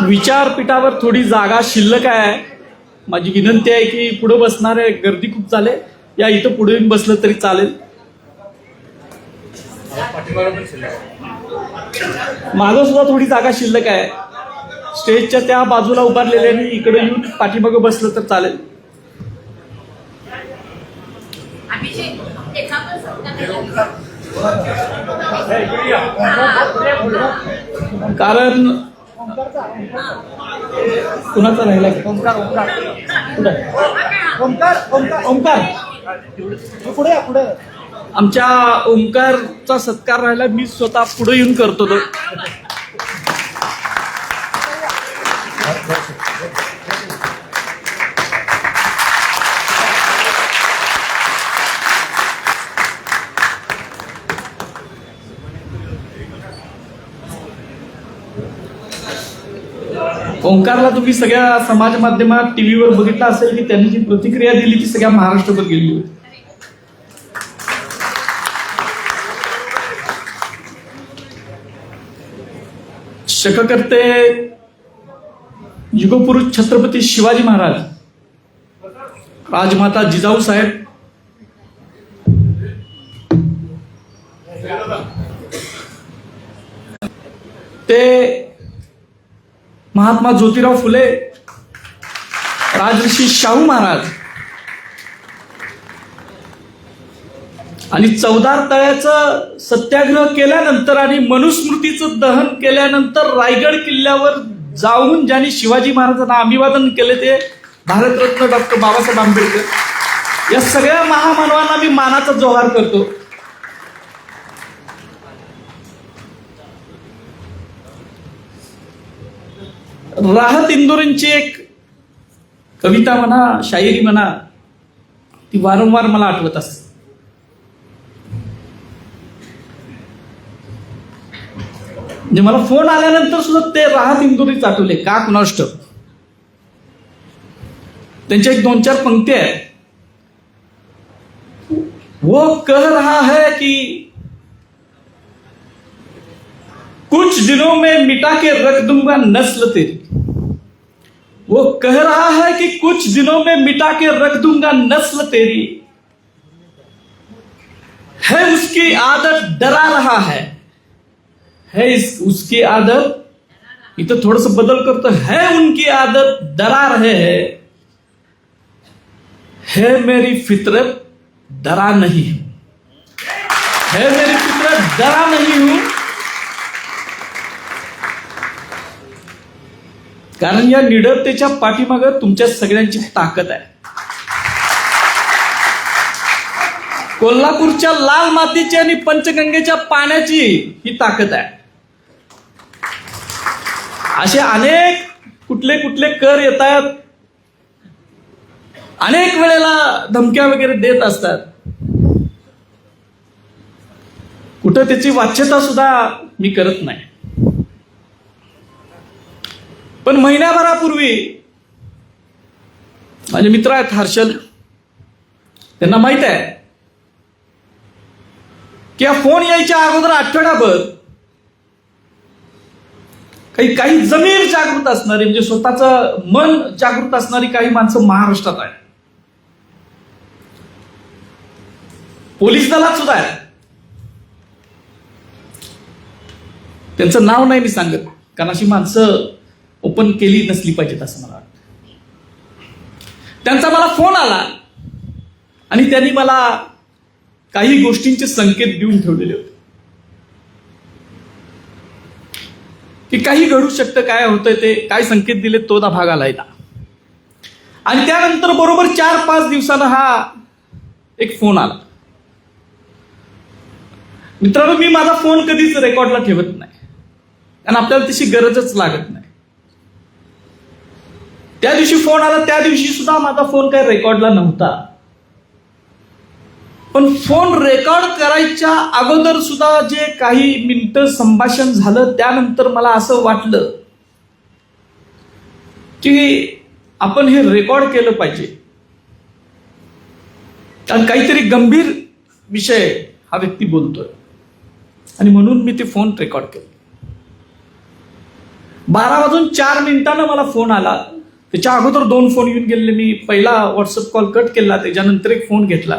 विचारपीठावर थोडी जागा शिल्लक आहे. माझी विनंती आहे की पुढे बसणारे गर्दी खूप झाले, या इथं पुढे येऊन बसलं तरी चालेल. मागं सुद्धा थोडी जागा शिल्लक आहे. स्टेजच्या त्या बाजूला उभारलेल्यांनी इकडे येऊन पाठीमागं बसलं तर चालेल. कारण कुणाचा राहिला? ओंकार पुढे आमच्या ओंकारचा सत्कार राहिला. मी स्वतः पुढे येऊन करतो. ओंकारला तुम्ही सगळ्या समाज माध्यमात टीव्हीवर बघितलं असेल की त्यांनी जी प्रतिक्रिया दिली ती सगळ्या महाराष्ट्रभर गेली होती. शककर्ते युगपुरुष छत्रपती शिवाजी महाराज, राजमाता जिजाऊ साहेब, ते महात्मा ज्योतिराव फुले, राजर्षी शाहू महाराज आणि 14 तळ्याचं सत्याग्रह केल्यानंतर आणि मनुस्मृतीचं दहन केल्यानंतर रायगड किल्ल्यावर जाऊन ज्यांनी शिवाजी महाराजांना अभिवादन केले ते भारतरत्न डॉक्टर बाबासाहेब आंबेडकर. या सगळ्या महामानवांना मी मानाचा जोहार करतो. राहत इंदोरींची एक कविता म्हणा, शायरी म्हणा, ती वारंवार मला आठवत असते. म्हणजे मला फोन आल्यानंतर सुद्धा ते राहत इंदोरीच आठवले, का कुणास ठाऊक. त्यांच्या एक 2-4 पंक्ती आहेत. वो कह रहा है कि कुछ दिनों में मिटा के रख दूंगा नस्ल तेरी. वो कह रहा है कि कुछ दिनों में मिटा के रख दूंगा नस्ल तेरी. है उसकी आदत डरा रहा है उसकी आदत, इथं थोडस बदल करतो, है उनकी आदत डरा रहे है मेरी फितरत डरा नहीं हूं, है मेरी फितरत डरा नहीं हूं. कारण या निडरतेच्या पाठीमागं तुमच्या सगळ्यांची ताकद आहे. कोल्हापूरच्या लाल मातीची आणि पंचगंगेच्या पाण्याची ही ताकद आहे. असे अनेक कुठले कुठले कर येतात, अनेक वेळेला धमक्या वगैरे देत असतात. कुठं त्याची वाच्यता सुद्धा मी करत नाही. पण महिन्याभरापूर्वी माझे मित्र आहेत हर्षल, त्यांना माहित आहे की या फोन यायच्या अगोदर आठवडाभर काही जमीर जागृत असणारी, म्हणजे स्वतःचं मन जागृत असणारी काही माणसं महाराष्ट्रात आहेत. पोलीस दलात सुद्धा आहे. त्यांचं नाव नाही मी सांगत, कारण अशी माणसं ओपन केली नसली पाहिजेत असं मला वाटतं. त्यांचा मला फोन आला आणि त्यांनी मला काही गोष्टींचे संकेत देऊन ठेवलेले होते की काही घडू शकतं, काय होतंय ते, काय संकेत दिले तो दा भाग आलाय ना. आणि त्यानंतर बरोबर 4-5 दिवसानं हा एक फोन आला. मित्रांनो, मी माझा फोन कधीच रेकॉर्डला ठेवत नाही, कारण आपल्याला तशी गरजच लागत नाही. त्या दिवशी फोन आला, त्या दिवशी सुद्धा माझा फोन काही रेकॉर्डला नव्हता. पण फोन रेकॉर्ड करायच्या अगोदर सुद्धा जे काही मिनिटं संभाषण झालं त्यानंतर मला असं वाटलं की आपण हे रेकॉर्ड केलं पाहिजे, कारण काहीतरी गंभीर विषय हा व्यक्ती बोलतोय. आणि म्हणून मी ते फोन रेकॉर्ड केले. 12:04 मला फोन आला. त्याच्या अगोदर 2 फोन येऊन गेले. मी पहिला व्हॉट्सअप कॉल कट केला, त्याच्यानंतर एक फोन घेतला,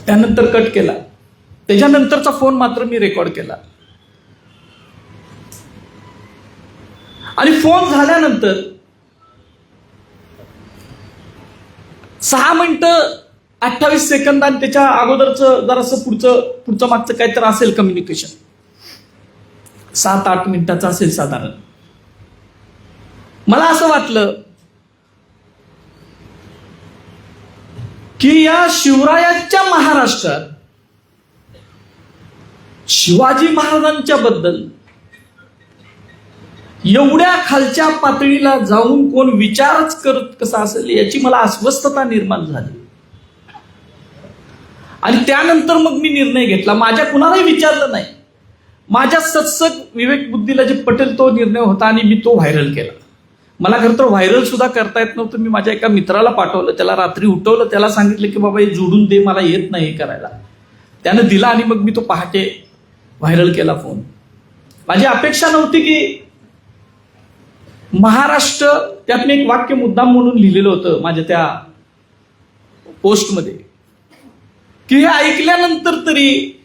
त्यानंतर कट केला, त्याच्यानंतरचा फोन मात्र मी रेकॉर्ड केला. आणि फोन झाल्यानंतर 6 मिनिटं 28 सेकंद आणि त्याच्या अगोदरचं जरासं पुढचं मागचं काहीतरी असेल कम्युनिकेशन, 7-8 मिनिटाचं असेल साधारण. मला असं वाटलं की या शिवरायांच्या महाराष्ट्रात शिवाजी महाराजांच्या बद्दल एवढ्या खालच्या पातळीला जाऊन कोण विचारच करत कसा असेल याची मला अस्वस्थता निर्माण झाली. आणि त्यानंतर मग मी निर्णय घेतला. माझ्या कुणालाही विचारलं नाही, माझ्या सत्सग विवेक बुद्धीला जे पटेल तो निर्णय होता आणि मी तो व्हायरल केला. मला खरं तर व्हायरल सुद्धा करता येत नव्हतं. मी माझ्या एका मित्राला पाठवलं, त्याला रात्री उठवलं, त्याला सांगितलं की बाबा हे जोडून दे, मला येत नाही हे करायला. त्यानं दिला आणि मग मी तो पहाटे व्हायरल केला फोन. माझी अपेक्षा नव्हती की महाराष्ट्र, त्यात मी एक वाक्य मुद्दाम म्हणून लिहिलेलं होतं माझ्या त्या पोस्टमध्ये, की हे ऐकल्यानंतर तरी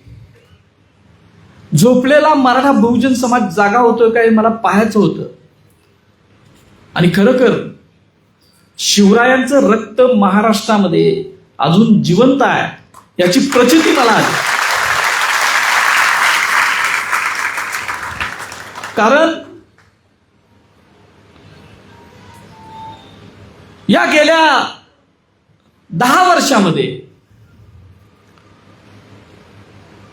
झोपलेला मराठा बहुजन समाज जागा होतोय काय मला पाहायचं होतं. आणि खरोखर शिवरायांचं रक्त महाराष्ट्रामध्ये अजून जिवंत आहे याची प्रचिती मला आली. कारण या गेल्या 10 वर्षामध्ये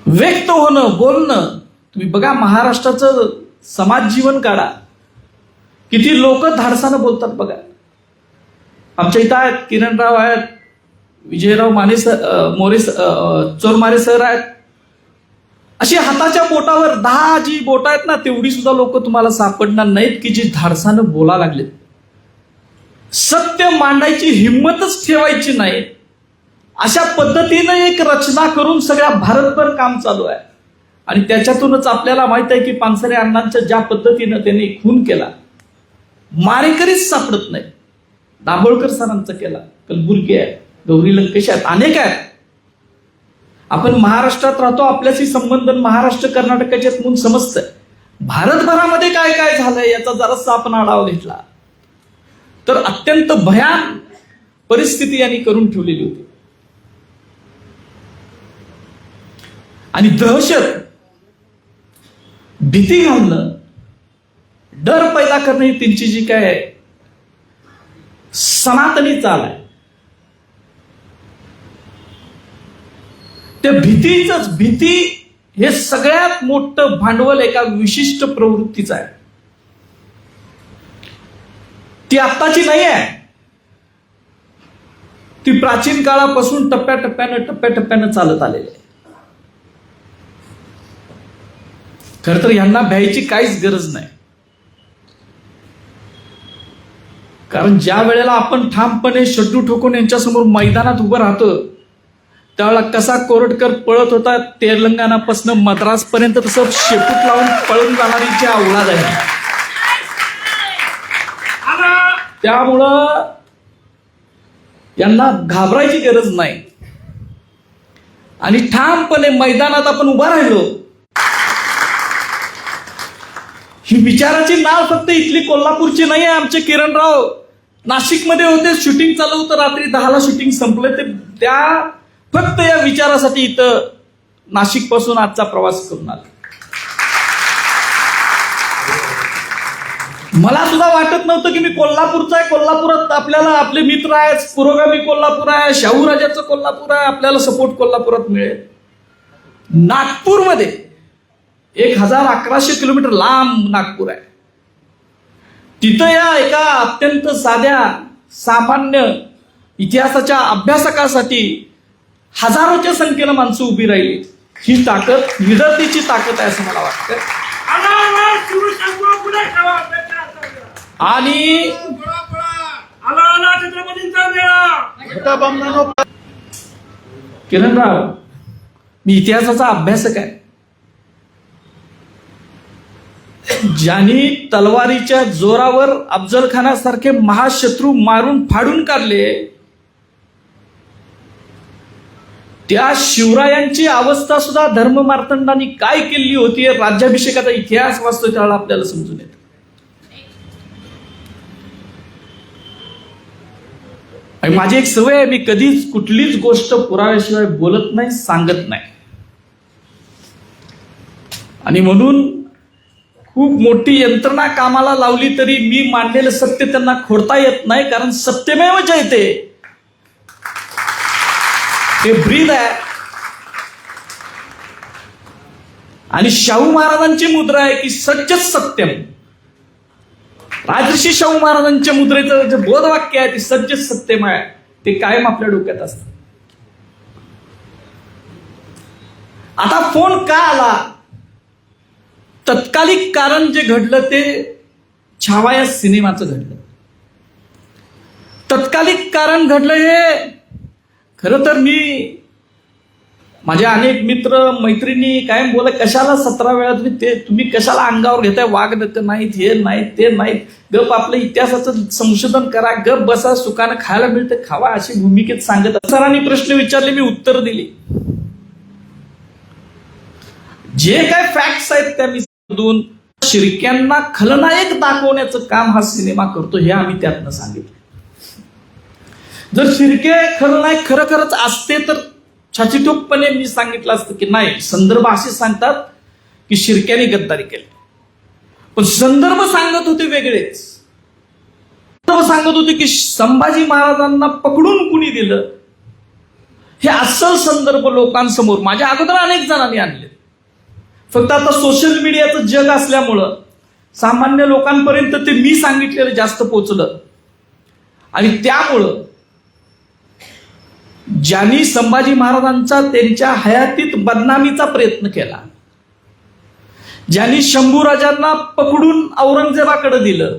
व्यक्त होणं, बोलणं, तुम्ही बघा महाराष्ट्राचं समाज जीवन काढा, किती लोक धाडसानं बोलतात बघा. आमच्या इथं आहेत, किरणराव आहेत, विजयराव चोरमारे सर आहेत. अशी हाताच्या बोटावर 10 जी बोट आहेत ना, तेवढी सुद्धा लोक तुम्हाला सापडणार नाहीत की जी धाडसानं बोला लागलेत. सत्य मांडायची हिंमतच ठेवायची नाही, अशा पद्धतीनं एक रचना करून सगळ्या भारतभर काम चालू आहे. आणि त्याच्यातूनच आपल्याला माहित आहे की पानसरे अण्णांच्या ज्या पद्धतीनं त्यांनी खून केला, मारेकरीच सापडत नाही. दाभोळकर सरांचा केला, कलबुर्गी आहे, गौरी लंकेश आहेत, अनेक आहेत. आपण महाराष्ट्रात राहतो, आपल्याशी संबंध महाराष्ट्र कर्नाटकाचे म्हणून समजतंय. भारतभरामध्ये काय काय झालंय याचा जरासा आपण आढावा घेतला तर अत्यंत भयान परिस्थिती यांनी करून ठेवलेली होती. आणि दहशत, भीती घालणं, डर पैदा करणं ही त्यांची जी काय सनातनी चाल आहे. त्या भीती हे सगळ्यात मोठं भांडवल एका विशिष्ट प्रवृत्तीचं आहे. ती आत्ताची नाही आहे, ती प्राचीन काळापासून टप्प्याटप्प्यानं चालत आलेली आहे. खर तर यांना भ्यायची काहीच गरज नाही. कारण ज्या वेळेला आपण ठामपणे शड्डू ठोकून यांच्यासमोर मैदानात उभं राहतो, त्यावेळेला कसा कोरटकर पळत होता तेलंगणापासून मद्रास पर्यंत, तसं शेपूट लावून पळून जाणारी जी औलाद आहे. त्यामुळं यांना घाबरायची गरज नाही. आणि ठामपणे मैदानात आपण उभा राहिलो, ही विचाराची नाळ फक्त इथली कोल्हापूरची नाही आहे. आमचे किरणराव नाशिकमध्ये होते, शूटिंग चालू होतं, रात्री 10ला शूटिंग संपलं. ते त्या फक्त या विचारासाठी इथं नाशिक पासून आजचा प्रवास करून आला. मला सुद्धा वाटत नव्हतं की मी कोल्हापूरचा आहे, कोल्हापुरात आपल्याला आपले मित्र आहेत, पुरोगामी कोल्हापूर आहे, शाहू राजाचं कोल्हापूर आहे, आपल्याला सपोर्ट कोल्हापुरात मिळेल. नागपूरमध्ये 1100 किलोमीटर लांब नागपूर आहे. तिथं या एका अत्यंत साध्या सामान्य इतिहासाच्या अभ्यासकासाठी हजारोच्या संख्येनं माणसं उभी राहिली. ही ताकद विदर्तीची ताकद आहे असं मला वाटतं. आणि किरणराव, मी इतिहासाचा अभ्यासक आहे. ज्यांनी तलवारीच्या जोरावर अफजल खानासारखे महाशत्रू मारून फाडून काढले, त्या शिवरायांची अवस्था सुद्धा धर्ममार्तंडांनी काय केली होती, राज्याभिषेकाचा इतिहास वाचतो त्यावेळेला आपल्याला समजून येतं. आणि माझी एक सवय आहे, मी कधीच कुठलीच गोष्ट पुराव्याशिवाय बोलत नाही, सांगत नाही. आणि म्हणून खूप मोठी यंत्रणा कामाला लावली तरी मी मांडलेलं सत्य त्यांना खोडता येत नाही, कारण सत्यमेव जयते ते ब्रीद आहे. आणि शाहू महाराजांची मुद्रा आहे की सत्यच सत्यम. राजर्षी शाहू महाराजांच्या मुद्रेचं जे बोधवाक्य आहे ते सत्यच सत्यम आहे, ते कायम आपल्या डोक्यात असतं. आता फोन का आला? तत्कालिक कारण जे घडलं ते छावा या सिनेमाचं घडलं. तत्कालिक कारण घडलं हे खरं तर मी माझ्या अनेक मित्र मैत्रिणी कायम बोला, कशाला 17 वेळा तुम्ही कशाला अंगावर घेताय, वाघ नका नाहीत, हे नाहीत, ते नाहीत, गप आपलं इतिहासाचं संशोधन करा, गप बसा, सुखानं खायला मिळतं खावा, अशी भूमिकेत सांगत. सरांनी प्रश्न विचारले, मी उत्तर दिली. जे काय फॅक्ट्स आहेत त्या मी दोन शिर्क्यांना खलनायक दाखवण्याचं काम हा सिनेमा करतो, हे आम्ही त्यातनं सांगितलं. जर शिर्के खलनायक खरंच असते तर छाचीटोपपणे मी सांगितलं असतं की नाही, संदर्भ असे सांगतात की शिर्क्याने गद्दारी केली, पण संदर्भ सांगत होते वेगळेच. सांगत होते की संभाजी महाराजांना पकडून कुणी दिलं, हे अस्सल संदर्भ लोकांसमोर माझ्या अगोदर अनेक जणांनी आणले. फक्त आता सोशल मीडियाचं जग असल्यामुळं सामान्य लोकांपर्यंत ते मी सांगितलेलं जास्त पोचलं. आणि त्यामुळं ज्यांनी संभाजी महाराजांचा त्यांच्या हयातीत बदनामीचा प्रयत्न केला, ज्यांनी शंभूराजांना पकडून औरंगजेबाकडे दिलं,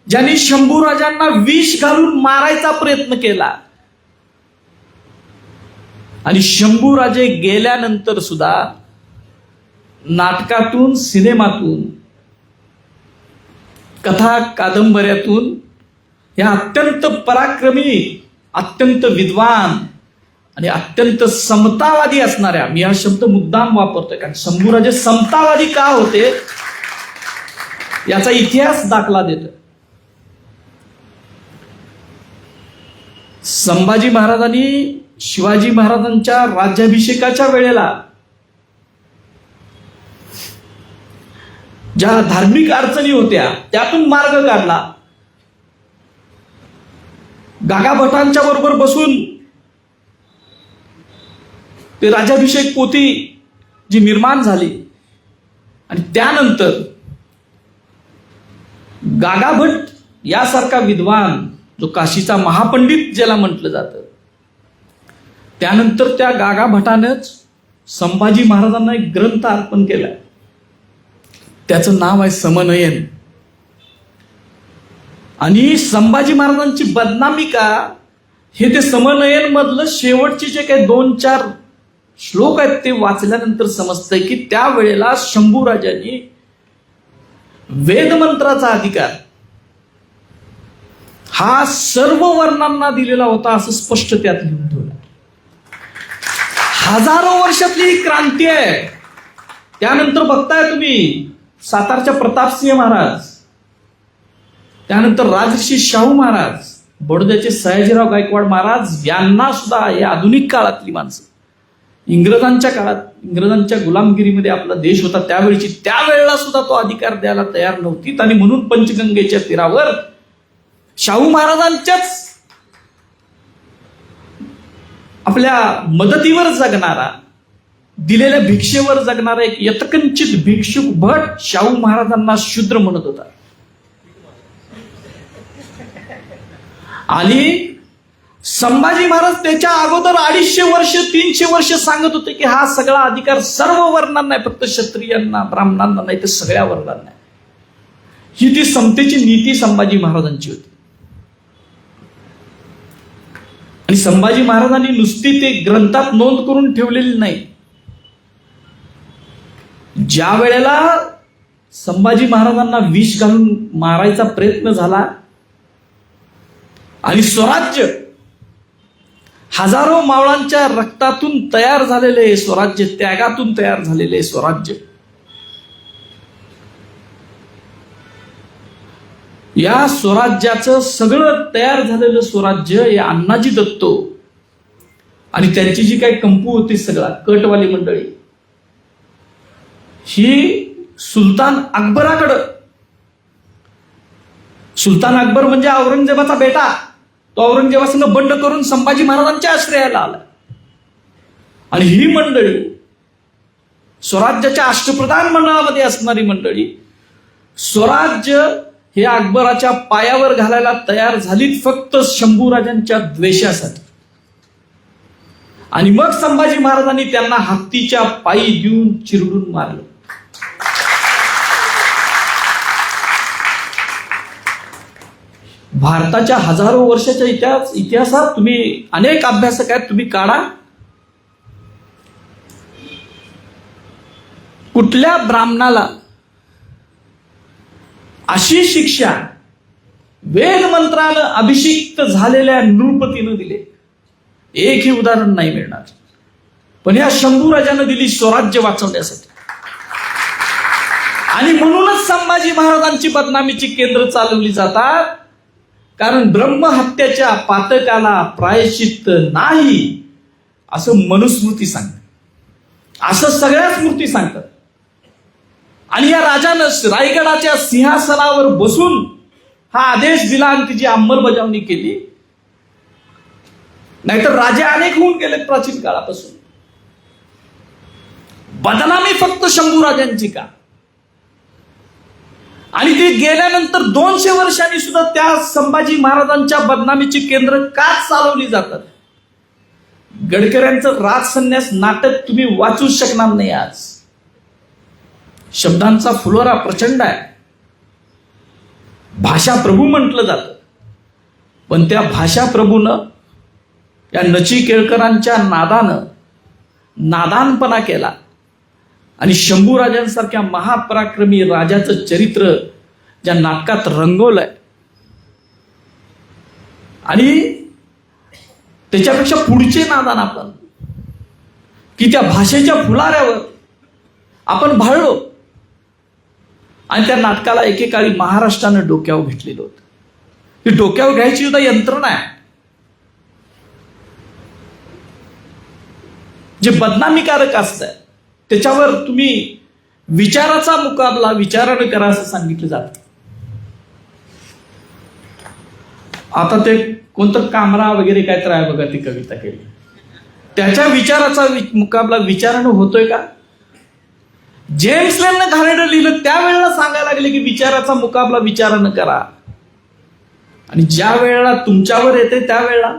ज्यांनी शंभूराजांना विष घालून मारायचा प्रयत्न केला, आणि शंभूराजे गेल्यानंतर सुद्धा नाटकातून, सिनेमातून, कथा कादंबऱ्यातून या अत्यंत पराक्रमी, अत्यंत विद्वान आणि अत्यंत समतावादी असणाऱ्या, मी हा शब्द मुद्दाम वापरतोय कारण शंभूराजे समतावादी का होते याचा इतिहास दाखला देतो. संभाजी महाराजांनी शिवाजी महाराजांच्या राज्याभिषेकाच्या वेळेला ज्या धार्मिक अडचणी होत्या त्यातून मार्ग काढला. गागा भटांच्या बरोबर बसून ते राज्याभिषेक पोथी जी निर्माण झाली, आणि त्यानंतर गागा भट यासारखा विद्वान जो काशीचा महापंडित ज्याला म्हटलं जातं, त्यानंतर त्या गागा भटानंच संभाजी महाराजांना एक ग्रंथ अर्पण केला, त्याचं नाव आहे समनयन. आणि संभाजी महाराजांची बदनामी का, हे ते समनयन मधलं शेवटचे जे काही 2-4 श्लोक आहेत ते वाचल्यानंतर समजतंय की त्यावेळेला शंभूराजांनी वेदमंत्राचा अधिकार हा सर्व वर्णांना दिलेला होता, असं स्पष्ट त्यात लिहून ठेवलं. हजारो वर्षातली ही क्रांती आहे. त्यानंतर बघताय तुम्ही सातारच्या प्रतापसिंह महाराज, त्यानंतर राजर्षी शाहू महाराज, बडोद्याचे सयाजीराव गायकवाड महाराज, यांना सुद्धा या आधुनिक काळातली माणसं, इंग्रजांच्या काळात, इंग्रजांच्या गुलामगिरीमध्ये आपला देश होता त्यावेळची, त्यावेळेला सुद्धा तो अधिकार द्यायला तयार नव्हती. आणि म्हणून पंचगंगेच्या तीरावर शाहू महाराजांच्याच आपल्या मदतीवर जगणारा, दिलेल्या भिक्षेवर जगणारा एक यत्कंचित भिक्षुक भट शाहू महाराजांना शूद्र म्हणत होता. आणि संभाजी महाराज त्याच्या अगोदर 250 वर्ष 300 वर्ष सांगत होते की हा सगळा अधिकार सर्व वर्णांना नाही, फक्त क्षत्रियांना, ब्राह्मणांना नाही, तर सगळ्या वर्णांना. ही ती समतेची नीती संभाजी महाराजांची होती. आणि संभाजी महाराजांनी नुसती ते ग्रंथात नोंद करून ठेवलेली नाही. ज्या वेळेला संभाजी महाराजांना विष घालून मारायचा प्रयत्न झाला आणि स्वराज्य हजारो मावळांच्या रक्तातून तयार झालेले स्वराज्य, त्यागातून तयार झालेले स्वराज्य, या स्वराज्याचं सगळं तयार झालेलं स्वराज्य हे अण्णाजी दत्तो आणि त्यांची जी काही कंपू होती, सगळा कटवाली मंडळी, ही सुलतान अकबराकडं, सुलतान अकबर म्हणजे औरंगजेबाचा बेटा, तो औरंगजेबासंग बंड करून संभाजी महाराजांच्या आश्रयाला आला. आणि ही मंडळी स्वराज्याच्या अष्टप्रधान मंडळामध्ये असणारी मंडळी स्वराज्य हे अकबराच्या पायावर घालायला तयार झालीत फक्त शंभूराजांच्या द्वेषासाठी. आणि मग संभाजी महाराजांनी त्यांना हत्तीच्या पायी देऊन चिरडून मारलं. भारताच्या हजारो वर्षाच्या इतिहासात तुम्ही अनेक अभ्यासक आहेत, तुम्ही काढा, कुठल्या ब्राह्मणाला अशी शिक्षा वेद मंत्रानं अभिषिक्त झालेल्या नृपतीनं दिले, एकही उदाहरण नाही मिळणार. पण या शंभूराजानं दिली स्वराज्य वाचवण्यासाठी. आणि म्हणूनच संभाजी महाराजांची बदनामीची केंद्र चालवली जातात, कारण ब्रह्महत्याच्या पातकाला प्रायश्चित्त नाही असं मनुस्मृती सांगते, असं सगळ्या स्मृती सांगतात. आणि या राजानं रायगडाच्या सिंहासनावर बसून हा आदेश दिला आणि तिची अंमलबजावणी केली. नाहीतर राजे अनेक होऊन गेले प्राचीन काळापासून. बदनामी फक्त शंभूराजांची का? आणि ते गेल्यानंतर 200 वर्षांनी सुद्धा त्या संभाजी महाराजांच्या बदनामीची केंद्र का चालवली जातात? गडकऱ्यांचं राजसन्यास नाटक तुम्ही वाचू शकणार नाही. आज शब्दांचा फुलोरा प्रचंड आहे. भाषा प्रभू म्हटलं जातं, पण त्या भाषा प्रभूनं या नचिकेळकरांच्या नादानं नादानपणा केला आणि शंभूराजांसारख्या महापराक्रमी राजाचं चरित्र ज्या नाटकात रंगवलंय. आणि त्याच्यापेक्षा पुढचे नादान आपण, की त्या भाषेच्या फुलाऱ्यावर आपण भाळलो. आणि त्या नाटकाला एकेकाळी महाराष्ट्रानं डोक्यावर घेतलेलं होतं. ती डोक्यावर घ्यायची सुद्धा यंत्रणा आहे. जे बदनामीकारक असतं त्याच्यावर तुम्ही विचाराचा मुकाबला विचारानं करा असं सांगितलं जातं. आता ते कोणतं कामरा वगैरे काय तर आहे बघा, ती कविता केली, त्याच्या विचाराचा मुकाबला विचारानं होतोय का? जेम्स लेननं घाणेरडं लिहिलं त्यावेळेला सांगायला लागले की विचाराचा मुकाबला विचारानं करा. आणि ज्या वेळेला तुमच्यावर येते त्यावेळेला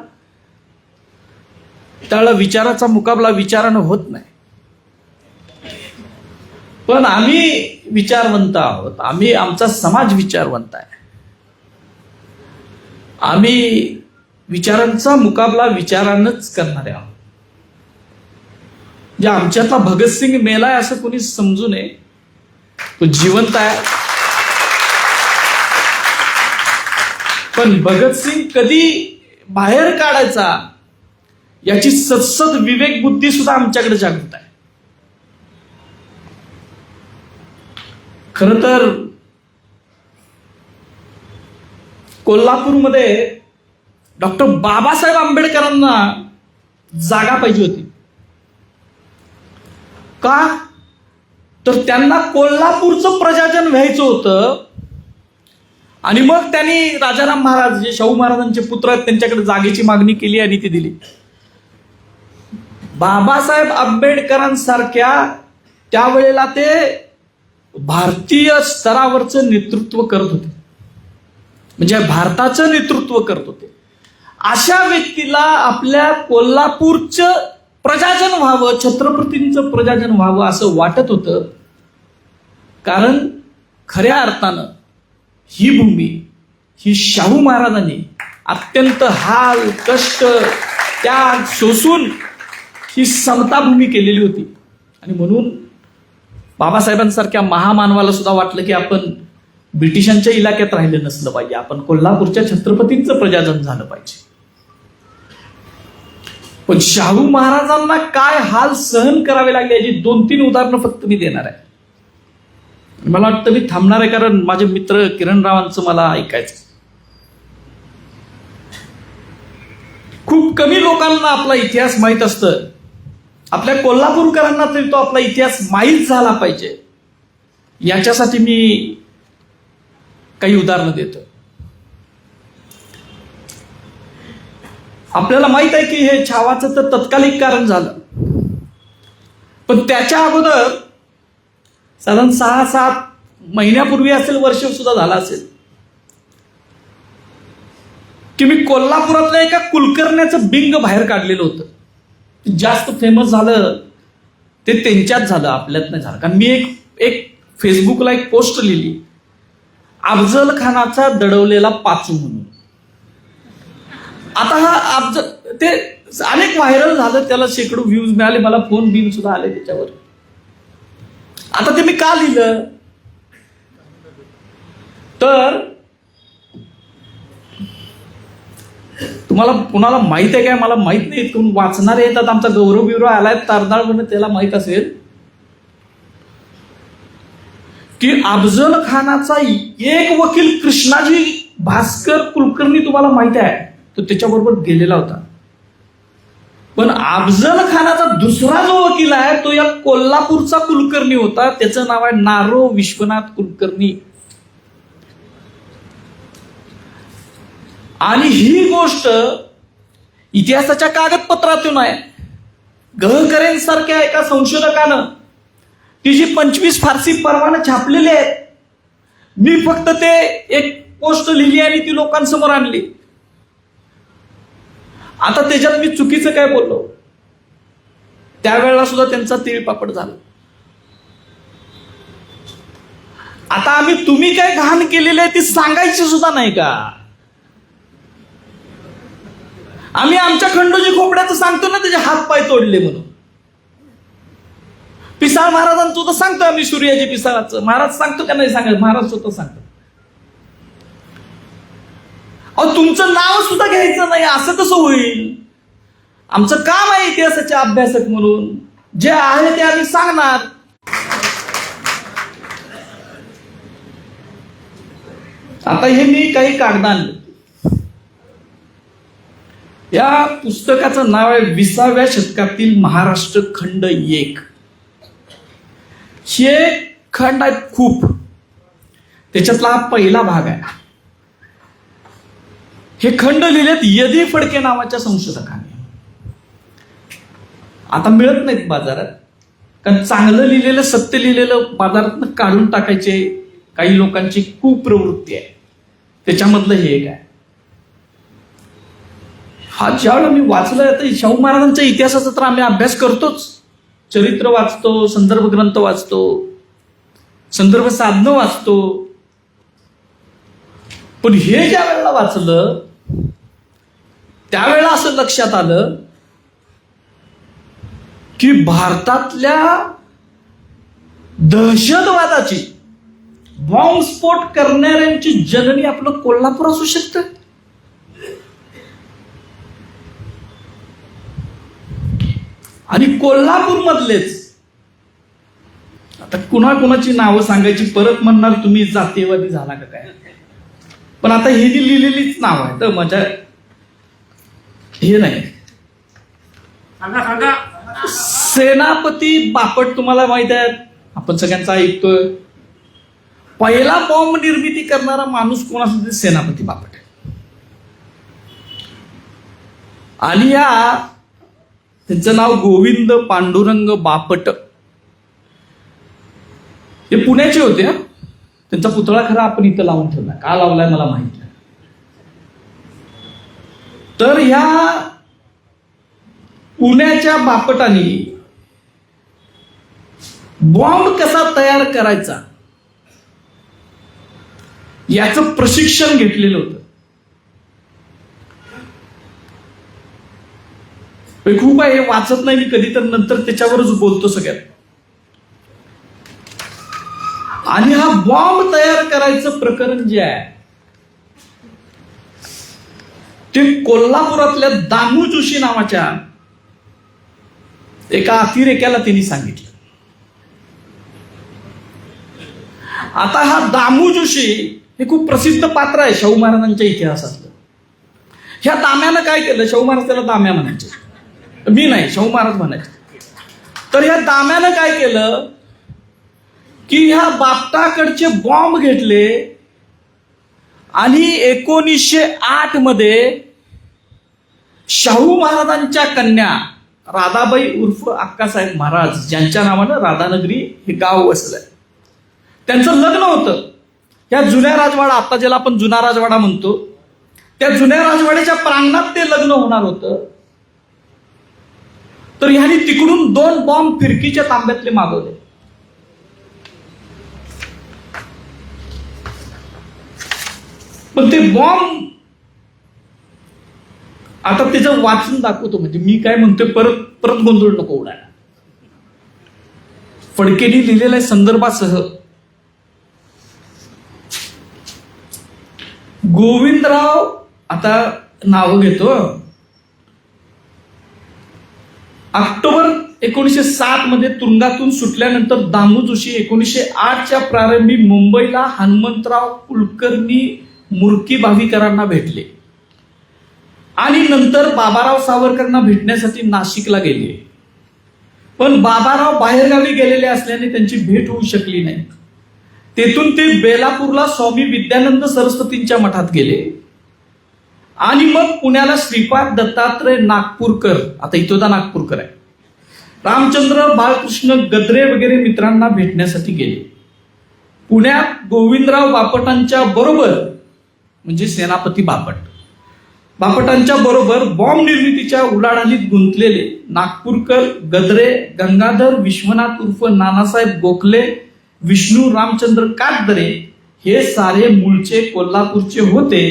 विचाराचा मुकाबला विचारानं होत नाही. पण आम्ही विचारवंत आहोत, आमचा समाज विचारवंत आहे. आम्ही विचारांचा मुकाबला विचारानंच करणारे आहोत. जे आमच्यातला भगतसिंग मेलाय असं कोणी समजू नये, तो जिवंत आहे. पण भगतसिंग कधी बाहेर काढायचा याची सत्सद विवेक बुद्धी सुद्धा आमच्याकडे जागृत आहे. खरं तर कोल्हापूरमध्ये डॉक्टर बाबासाहेब आंबेडकरांना जागा पाहिजे होती. का? तर त्यांना कोल्हापूरचं प्रजाजन व्हायचं होतं. आणि मग त्यांनी राजाराम महाराज जे शाहू महाराजांचे पुत्र आहेत त्यांच्याकडे जागेची मागणी केली आणि ती दिली. बाबासाहेब आंबेडकरांसारख्या त्यावेळेला ते भारतीय स्तरावरचं नेतृत्व करत होते, म्हणजे भारताचं नेतृत्व करत होते. अशा व्यक्तीला आपल्या कोल्हापूरचं प्रजाजन व्हावं, छत्रपतींचं प्रजाजन व्हावं असं वाटत होतं. कारण खऱ्या अर्थानं ही भूमी ही शाहू महाराजांनी अत्यंत हाल, कष्ट, त्याग सोसून ही समता भूमी केलेली होती. आणि म्हणून बाबासाहेबांसारख्या महामानवाला सुद्धा वाटलं की आपण ब्रिटिशांच्या इलाक्यात राहिलं नसलं पाहिजे, आपण कोल्हापूरच्या छत्रपतींचं प्रजाजन झालं पाहिजे. पण शाहू महाराजांना काय हाल सहन करावे लागले याची 2-3 उदाहरणं फक्त मी देणार आहे. मला वाटतं मी थांबणार आहे, कारण माझे मित्र किरणरावांचं मला ऐकायचं. खूप कमी लोकांना आपला इतिहास माहीत असतं. आपल्या कोल्हापूरकरांना तरी तो आपला इतिहास माहीत झाला पाहिजे, याच्यासाठी मी काही उदाहरणं देतो. आपल्याला माहित आहे की हे छावाचं तर तत्कालिक कारण झालं, पण त्याच्या अगोदर साधारण 6-7 महिन्यापूर्वी असेल, वर्ष सुद्धा झाला असेल, की मी कोल्हापुरातल्या एका कुलकर्ण्याचं बिंग बाहेर काढलेलं होतं. जास्त फेमस झालं ते त्यांच्यात झालं, आपल्यात नाही झालं. कारण मी एक फेसबुकला एक पोस्ट लिहिली, अफजल खानाचा दडवलेला पाचू म्हणून. आता हा अफजल ते अनेक व्हायरल झालं, त्याला शेकडो व्ह्यूज मिळाले, मला फोन बिन सुद्धा आले त्याच्यावर. आता ते मी का लिहिलं तर तुम्हाला कुणाला माहित आहे काय मला माहित नाही, कोण वाचणारे येतात. आमचा गौरव बिवरव आलाय तारदाळ म्हणून, त्याला माहित असेल की अफजल खानाचा एक वकील कृष्णाजी भास्कर कुलकर्णी तुम्हाला माहित आहे, तो त्याच्याबरोबर गेलेला होता. पण अफजल खानाचा दुसरा जो वकील आहे तो या कोल्हापूरचा कुलकर्णी होता. त्याचं नाव आहे नारो विश्वनाथ कुलकर्णी. आणि ही गोष्ट इतिहासाच्या कागदपत्रातून आहे. गहकरेंसारख्या एका संशोधकानं ती जी 25 फारसी परवाने छापलेले आहेत, मी फक्त ते एक पोस्ट लिहिली आणि ती लोकांसमोर आणली. आता त्याच्यात मी चुकीचं काय बोललो, त्यावेळेला सुद्धा त्यांचा तिळपापड झाला. आता तुम्ही काय घाण केलेली आहे ती सांगायची सुद्धा नाही का? आम्ही आमच्या खंडोजी खोपड्याचं सांगतो ना, त्याचे हात पाय तोडले म्हणून. पिसाळ महाराजांचं तर सांगतो आम्ही, सूर्याजी पिसाळाचं. महाराज सांगतो का नाही सांगत? महाराज स्वतः सांगतो. अहो, तुमचं नाव सुद्धा घ्यायचं नाही, असं कसं होईल? आमचं काम आहे इतिहासाचे अभ्यासक म्हणून, जे आहे ते आम्ही सांगणार. आता हे मी काही कागद आणले. या पुस्तकाचं नाव आहे 20व्या शतकातील महाराष्ट्र खंड 1. हे खंड आहेत खूप, त्याच्यातला हा पहिला भाग आहे. हे खंड लिहिलेत यदी फडके नावाच्या संशोधकाने. आता मिळत नाहीत बाजारात, कारण चांगलं लिहिलेलं, सत्य लिहिलेलं बाजारात काढून टाकायचे काही लोकांची कुप्रवृत्ती आहे. त्याच्यामधलं हे एक आहे. हा ज्यावेळेला मी वाचलं, तर शाहू महाराजांच्या इतिहासाचा तर आम्ही अभ्यास करतोच, चरित्र वाचतो, संदर्भ ग्रंथ वाचतो, संदर्भ साधनं वाचतो. पण हे ज्या वेळेला वाचलं त्यावेळेला असं लक्षात आलं की भारतातल्या दहशतवादाची, बॉम्बस्फोट करणाऱ्यांची जननी आपलं कोल्हापूर असू शकतं. आणि कोल्हापूर मधलेच, आता कुणाकुणाची नावं सांगायची, परत म्हणणार तुम्ही जातीयवादी झाला का काय. पण आता हे जी लिहिलेलीच नाव आहे, तर माझ्या हे नाही. सेनापती बापट तुम्हाला माहित आहे, आपण सगळ्यांचा ऐकतोय. पहिला बॉम्ब निर्मिती करणारा माणूस कोण असतो? सेनापती बापट आहे. आणि त्यांचं नाव गोविंद पांडुरंग बापट. हे पुण्याचे होते. त्यांचा पुतळा खरा आपण इथं लावून ठेवला, का लावलाय मला माहित नाही. तर ह्या पुण्याच्या बापटांनी बॉम्ब कसा तयार करायचा याचं प्रशिक्षण घेतलेलं होतं. खूप आहे, वाचत नाही मी कधी, तर नंतर त्याच्यावरच बोलतो सगळ्यात. आणि हा बॉम्ब तयार करायचं प्रकरण जे आहे ते कोल्हापुरातल्या दामू जोशी नावाच्या एका अतिरेक्याला त्यांनी सांगितलं. आता हा दामू जोशी हे खूप प्रसिद्ध पात्र आहे शाहू महाराजांच्या इतिहासातलं. ह्या दाम्यानं काय केलं? शाहू महाराज त्याला दाम्या म्हणायचे, मी नाही, शाहू महाराज म्हणायचे. तर ह्या दाम्यानं काय केलं की ह्या बापटाकडचे बॉम्ब घेतले आणि 1908 मध्ये शाहू महाराजांच्या कन्या राधाबाई उर्फ अक्कासाहेब महाराज, ज्यांच्या नावानं राधानगरी हे गाव वसलंय, त्यांचं लग्न होतं. या जुन्या राजवाडा, आता ज्याला आपण जुना राजवाडा म्हणतो, त्या जुन्या राजवाड्याच्या प्रांगणात ते लग्न होणार होतं. तर ह्यानी तिकडून 2 बॉम्ब फिरकीच्या तांब्यातले मागवले. पण ते बॉम्ब आता त्याचं वाचून दाखवतो, म्हणजे मी काय म्हणतोय परत परत गोंधळ नको उडायला. फडकेंनी लिहिलेल्या संदर्भासह गोविंदराव, आता नाव घेतो, ऑक्टोबर 1907 मध्ये तुरुंगातून सुटल्यानंतर दामू जोशी 1908च्या प्रारंभी मुंबईला हनुमंतराव कुलकर्णी मूर्ती भाविकरांना भेटले आणि नंतर बाबाराव सावरकरांना भेटण्यासाठी नाशिकला गेले. पण बाबाराव बाहेरगावी गेलेले असल्याने त्यांची भेट होऊ शकली नाही. तेथून ते बेलापूरला स्वामी विद्यानंद सरस्वतींच्या मठात गेले आणि मग पुण्याला श्रीपाद दत्तात्रय नागपूरकर, आता इथोदा नागपूरकर आहे, रामचंद्र बाळकृष्ण गद्रे वगैरे मित्रांना भेटण्यासाठी गेले. पुण्यात गोविंदराव बापटांच्या बरोबर, म्हणजे सेनापती बापटांच्या बरोबर बॉम्ब निर्मितीच्या उलाढालीत गुंतलेले नागपूरकर, गद्रे, गंगाधर विश्वनाथ उर्फ नानासाहेब गोखले, विष्णू रामचंद्र काटदरे हे सारे मूळचे कोल्हापूरचे होते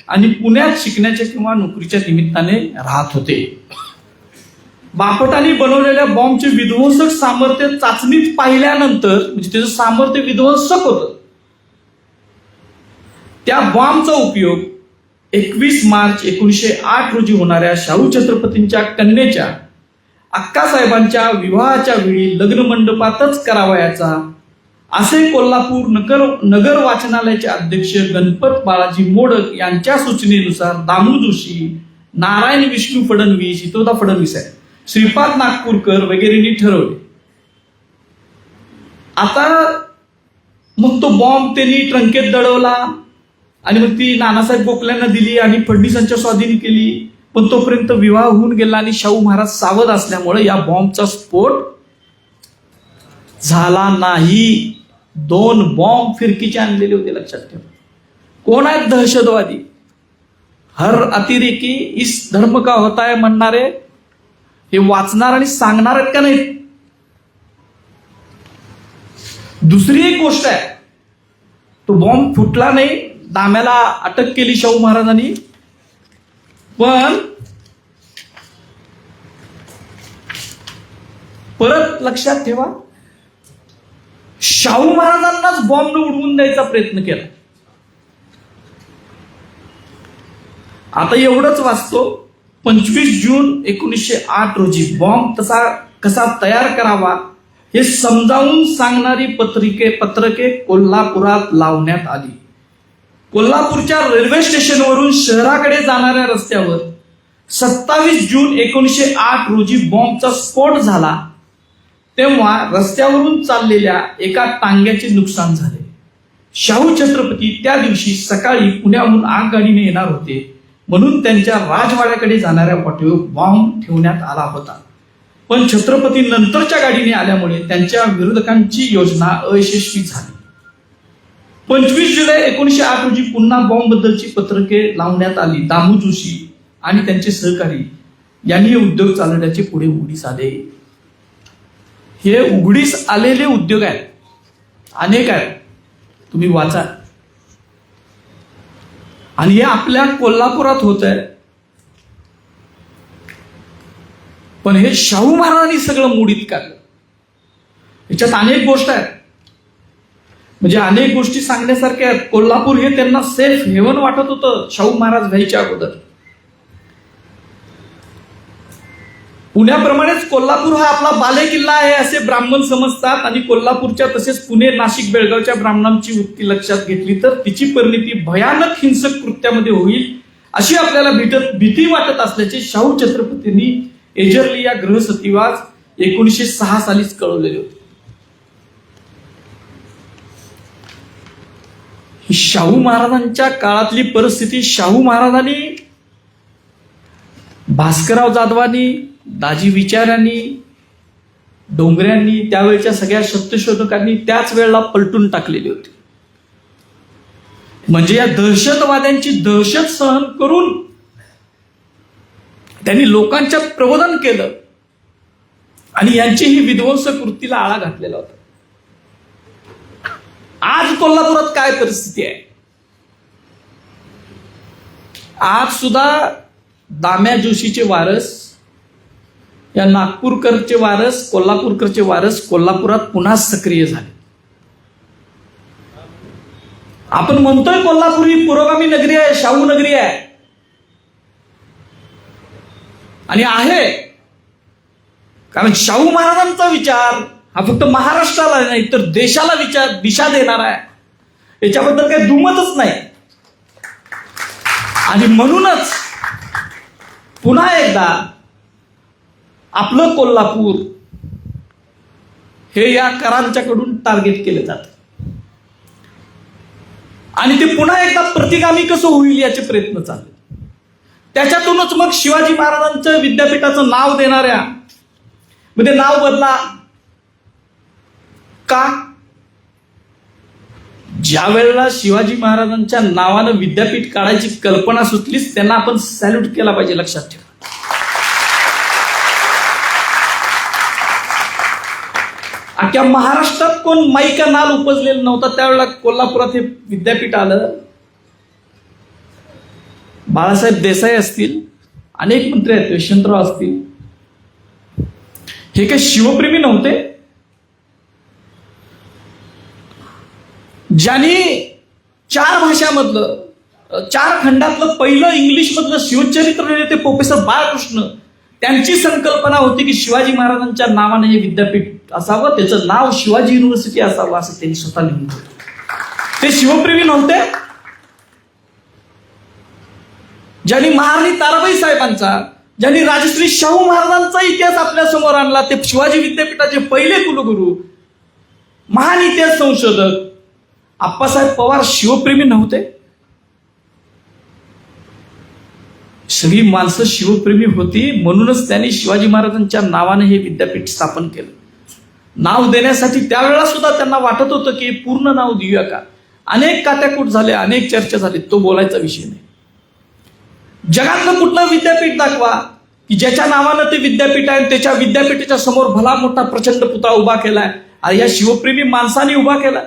आणि पुण्यात शिकण्याच्या किंवा नोकरीच्या निमित्ताने राहत होते. बापटांनी बनवलेल्या बॉम्बचे विध्वंसक सामर्थ्य चाचणीत पाहिल्यानंतर, म्हणजे त्याचं सामर्थ्य विध्वंसक होतं, त्या बॉम्बचा उपयोग 21 मार्च 1908 रोजी होणाऱ्या शाहू छत्रपतींच्या कन्येच्या अक्कासाहेबांच्या विवाहाच्या वेळी लग्न मंडपातच करावयाचा, असे कोल्हापूर नगर वाचनालयाचे अध्यक्ष गणपत बाळाजी मोडक यांच्या सूचनेनुसार दामू जोशी, नारायण विष्णू फडणवीस, इतोदा फडणवीस आहे, श्रीपाद नागपूरकर वगैरेंनी ठरवले. आता मग तो बॉम्ब त्यांनी ट्रंकेत दडवला आणि मग ती नानासाहेब गोखल्यांना दिली आणि फडणवीसांच्या स्वाधीन केली. पण तोपर्यंत विवाह होऊन गेला आणि शाहू महाराज सावध असल्यामुळे या बॉम्बचा स्फोट झाला नाही. 2 बॉम्ब फिरकीचे आणलेले होते, लक्षात ठेवा. कोण आहेत दहशतवादी? हर अतिरेकी इस धर्म का होता है म्हणणारे हे वाचणार आणि सांगणार आहेत का नाही? दुसरी एक गोष्ट आहे, तो बॉम्ब फुटला नाही, दाम्याला अटक केली शाहू महाराजांनी, पण परत लक्षात ठेवा, शाहू महाराजांनाच बॉम्बनं उडवून द्यायचा प्रयत्न केला. आता एवढंच वाचतो, 25 जून 1908 रोजी बॉम्ब कसा तयार करावा हे समजावून सांगणारी पत्रके कोल्हापुरात लावण्यात आली. कोल्हापूरच्या रेल्वे स्टेशनवरून शहराकडे जाणाऱ्या रस्त्यावर 27 जून 1908 रोजी बॉम्बचा स्फोट झाला. तेव्हा रस्त्यावरून चाललेल्या एका टांग्याचे नुकसान झाले. शाहू छत्रपती त्या दिवशी सकाळी पुण्याहून आगगाडीने येणार होते, म्हणून त्यांच्या राजवाड्याकडे जाणाऱ्या वाटेवर बॉम्ब ठेवण्यात आला होता. पण छत्रपती नंतरच्या गाडीने आल्यामुळे त्यांच्या विरोधकांची योजना अयशस्वी झाली. 25 जुलै 1908 रोजी पुन्हा बॉम्ब बद्दलची पत्रके लावण्यात आली. दामू जोशी आणि त्यांचे सहकारी यांनी हे उद्योग चालवण्याचे पुढे उघडीस आले. हे उघडीस आलेले उद्योग आहेत, अनेक आहेत, तुम्ही वाचा. आणि हे आपल्या कोल्हापुरात होत आहे. पण हे शाहू महाराजांनी सगळं मोडीत काढलं. याच्यात अनेक गोष्ट आहेत. म्हणजे अनेक गोष्टी सांगण्यासारख्या आहेत. कोल्हापूर हे त्यांना सेफ हेवन वाटत होतं शाहू महाराज व्हायच्या अगोदर. पुण्याप्रमाणेच कोल्हापूर हा आपला बालेकिल्ला आहे असे ब्राह्मण समजतात. आणि कोल्हापूरच्या तसेच पुणे, नाशिक, बेळगावच्या ब्राह्मणांची वृत्ती लक्षात घेतली तर तिची परिणिती भयानक हिंसक कृत्यामध्ये होईल अशी आपल्याला भीती वाटत असल्याचे शाहू छत्रपतींनी एजरली या गृहसचिवास 1906 सालीच कळवलेले होते. शाहू महाराजांच्या काळातली परिस्थिती, शाहू महाराजांनी, भास्करराव जाधवांनी, दाजी विचारांनी, डोंगऱ्यांनी, त्यावेळच्या सगळ्या सत्यशोधकांनी त्याच वेळेला पलटून टाकलेली होती. म्हणजे या दहशतवाद्यांची दहशत सहन करून त्यांनी लोकांच्या प्रबोधन केलं आणि यांची ही विध्वंस कृतीला आळा घातलेला होता. आज कोल्हापुरात काय परिस्थिती आहे? आज सुद्धा दाम्या जोशीचे वारस, या नागपूरकरचे वारस, कोल्हापूरकरचे वारस कोल्हापुरात पुन्हा सक्रिय झाले. आपण म्हणतोय कोल्हापूर ही पुरोगामी नगरी आहे, शाहू नगरी आहे, आणि आहे कारण शाहू महाराजांचा विचार हा फक्त महाराष्ट्राला नाही तर देशाला दिशा देणार आहे, याच्याबद्दल काही दुमतच नाही. आणि म्हणूनच पुन्हा एकदा आपलं कोल्हापूर हे या करांच्याकडून टार्गेट केले जातं आणि ते पुन्हा एकदा प्रतिगामी कसं होईल याचे प्रयत्न चालले. त्याच्यातूनच मग शिवाजी महाराजांचं विद्यापीठाचं नाव देणाऱ्या म्हणजे नाव बदला का? ज्या वेळेला शिवाजी महाराजांच्या नावानं विद्यापीठ काढायची कल्पना सुचलीच त्यांना आपण सॅल्यूट केला पाहिजे. लक्षात ठेवा. अख्ख्या महाराष्ट्रात कोण माईका नाल उपजलेला नव्हता त्यावेळेला कोल्हापुरात हे विद्यापीठ आलं. बाळासाहेब देसाई असतील, अनेक मंत्री आहेत, यशवंतराव असतील, हे काही शिवप्रेमी नव्हते. ज्यांनी 4 भाषामधलं, 4 खंडातलं पहिलं इंग्लिशमधलं शिवचरित्र लिहिले ते प्रोफेसर बाळकृष्ण. त्यांची संकल्पना होती की शिवाजी महाराजांच्या नावाने हे विद्यापीठ असावं, त्याचं नाव शिवाजी युनिव्हर्सिटी असावं असं त्यांनी स्वतः लिहून ठेवलं. ते शिवप्रेमी नव्हते. ज्यांनी महाराणी ताराबाई साहेबांचा, ज्यांनी राजश्री शाहू महाराजांचा इतिहास आपल्या समोर आणला, ते शिवाजी विद्यापीठाचे पहिले कुलगुरू, महान इतिहास संशोधक आप्पासाहेब पवार शिवप्रेमी नव्हते. सगळी माणसं शिवप्रेमी होती. म्हणूनच त्यांनी शिवाजी महाराजांच्या नावाने हे विद्यापीठ स्थापन केलं. नाव देण्यासाठी त्यावेळेला सुद्धा त्यांना वाटत होतं की पूर्ण नाव देऊया का. अनेक काट्याकूट झाले, अनेक चर्चा झाली, तो बोलायचा विषय नाही. जगातलं कुठलं विद्यापीठ दाखवा की ज्याच्या नावानं ते विद्यापीठ आहे, त्याच्या विद्यापीठाच्या समोर भला मोठा प्रचंड पुतळा उभा केलाय, आणि या शिवप्रेमी माणसाने उभा केला.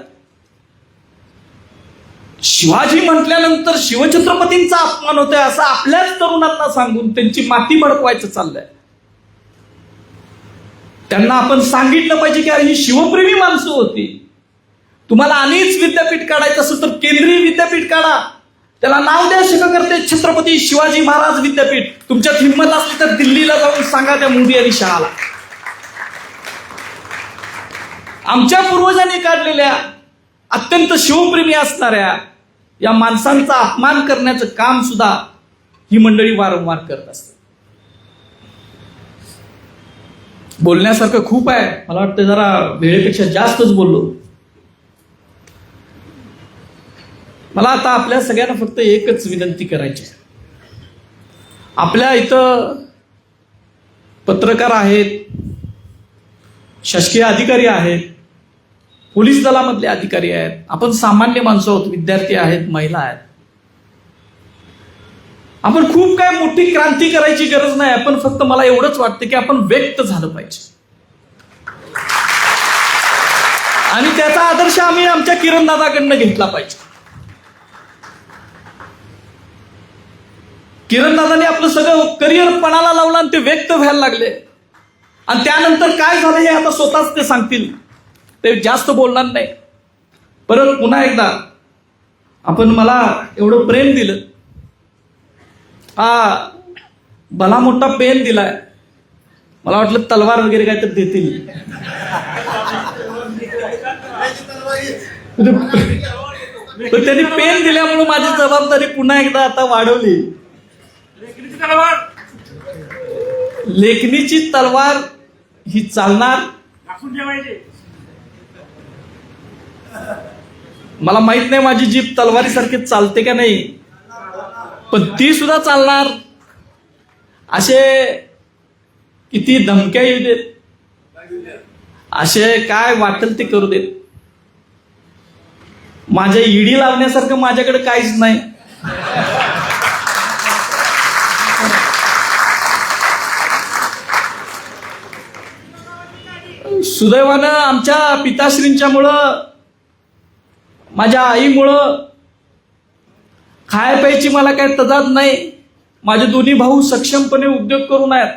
शिवाजी म्हटल्यानंतर शिवछत्रपतींचा अपमान होतोय असं आपल्याच तरुणांना सांगून त्यांची माती भडकवायचं चाललंय. त्यांना आपण सांगितलं पाहिजे की अरे ही शिवप्रेमी माणसं होती. तुम्हाला अनेक विद्यापीठ काढायचं असेल तर केंद्रीय विद्यापीठ काढा, त्याला नाव द्या शिवकर्ते छत्रपती शिवाजी महाराज विद्यापीठ. तुमच्यात हिंमत असली तर दिल्लीला जाऊन सांगा त्या मोदी आणि शहाला. आमच्या पूर्वजांनी काढलेल्या अत्यंत शिवप्रेमी असणाऱ्या या माणसांचा अपमान करण्याचं काम सुद्धा ही मंडळी वारंवार करत असतात. बोलण्यासारखं खूप आहे, मला वाटतं जरा वेळेपेक्षा जास्तच बोललो. मला आता आपल्या सगळ्यांना फक्त एकच विनंती करायची. आपल्या इथं पत्रकार आहेत, शासकीय अधिकारी आहेत, पोलीस दलामधले अधिकारी आहेत, आपण सामान्य माणसं आहोत, विद्यार्थी आहेत, महिला आहेत. आपण खूप काय मोठी क्रांती करायची गरज नाही. आपण फक्त मला एवढंच वाटतं की आपण व्यक्त झालं पाहिजे आणि त्याचा आदर्श आम्ही आमच्या किरण दादाकडनं घेतला पाहिजे. किरण दादाने आपलं सगळं करिअर पणाला लावलं आणि ते व्यक्त व्हायला लागले. आणि त्यानंतर काय झालं हे आता स्वतःच ते सांगतील, ते जास्त बोलणार नाही. परत पुन्हा एकदा आपण मला एवढं प्रेम दिलं, हा भला मोठा पेन दिलाय, मला वाटलं तलवार वगैरे काय तर देतील. पण त्यांनी पेन दिल्यामुळे माझी जबाबदारी पुन्हा एकदा आता वाढवली. लेखणीची तलवार ही चालणार, मला माहित नाही माझी जीभ तलवारीसारखी चालते का नाही, पण ती सुद्धा चालणार. असे किती धमक्या येऊ देत, असे काय वाटेल ते करू देत, माझ्या ईडी लावण्यासारखं माझ्याकडे काहीच नाही. सुदैवानं आमच्या पिताश्रींच्यामुळं, माझ्या आईमुळं खाय प्यायची मला काही तदाद नाही. माझे दोन्ही भाऊ सक्षमपणे उद्योग करून आहेत,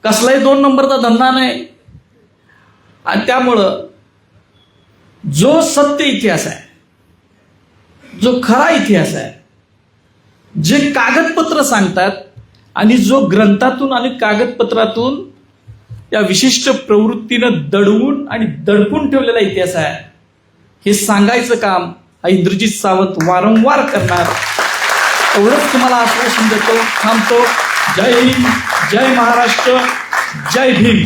कसलाही 2 नंबरचा धंदा नाही. आणि त्यामुळं जो सत्य इतिहास आहे, जो खरा इतिहास आहे, जे कागदपत्र सांगतात आणि जो ग्रंथातून आणि कागदपत्रातून या विशिष्ट प्रवृत्तीनं दडवून आणि दडपून ठेवलेला इतिहास आहे, हे सांगायचं काम हा इंद्रजित सावंत वारंवार करणार. एवढंच तुम्हाला आश्वासन देतो, थांबतो. जय हिंद, जय महाराष्ट्र, जय भीम.